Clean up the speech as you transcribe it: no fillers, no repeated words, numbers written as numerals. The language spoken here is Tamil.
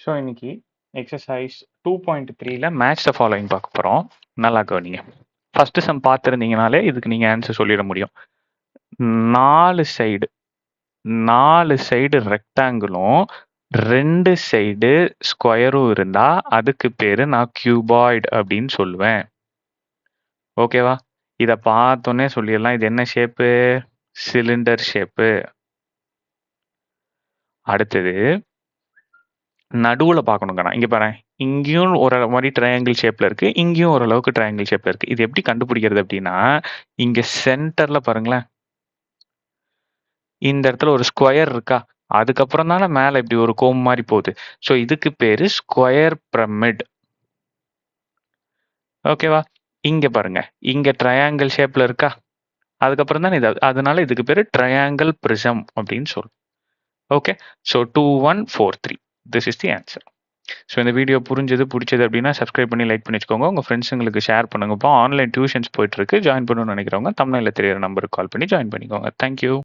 ஸோ இன்னைக்கு எக்ஸசைஸ் 2.3ல மேட்ச் த ஃபாலோயிங் பார்க்க போகிறோம். நல்லா கவனிங்க. ஃபஸ்ட்டு சம் பார்த்துருந்தீங்கனாலே இதுக்கு நீங்கள் ஆன்சர் சொல்லிட முடியும். 4 சைடு ரெக்டாங்கிளும் 2 சைடு ஸ்கொயரும் இருந்தால் அதுக்கு பேர் நான் கியூபாய்டு அப்படின்னு சொல்லுவேன். ஓகேவா? இதை பார்த்தோன்னே சொல்லிடலாம். இது என்ன ஷேப்பு? Cylinder shape. அடுத்தது நடுவில் பார்க்கணுங்கண்ணா. இங்கே பாரு, இங்கேயும் ஒரு மாதிரி ட்ரையாங்கிள் ஷேப்பில் இருக்குது, இங்கேயும் ஓரளவுக்கு ட்ரையாங்கிள் ஷேப்பில் இருக்குது. இது எப்படி கண்டுபிடிக்கிறது அப்படின்னா, இங்கே சென்டரில் பாருங்களேன், இந்த இடத்துல ஒரு ஸ்கொயர் இருக்கா, அதுக்கப்புறம் தானே மேலே இப்படி ஒரு கோம் மாதிரி போகுது. ஸோ இதுக்கு பேர் ஸ்கொயர் பிரமிட். ஓகேவா? இங்கே பாருங்க, இங்கே ட்ரையாங்கிள் ஷேப்பில் இருக்கா, அதுக்கப்புறம் தானே இது, அதனால இதுக்கு பேர் ட்ரையாங்கிள் பிரிசம் அப்படின்னு சொல்லும். Okay, so 2 1 4 3 this is the answer. So இந்த வீடியோ பிடிச்சது அப்படின்னா சப்ஸ்கிரைப் பண்ணி லைக் பண்ணி வச்சுக்கோங்க. உங்கள் ஃப்ரெண்ட்ஸுங்களுக்கு ஷேர் பண்ணுங்க. இப்போ ஆன்லைன் டியூஷன்ஸ் போயிட்டு இருக்கு, ஜாயின் பண்ணணும்னு நினைக்கிறவங்க தமிழில் தெரியிற நம்பருக்கு கால் பண்ணி ஜாயின் பண்ணிக்கோங்க. தேங்க்யூ.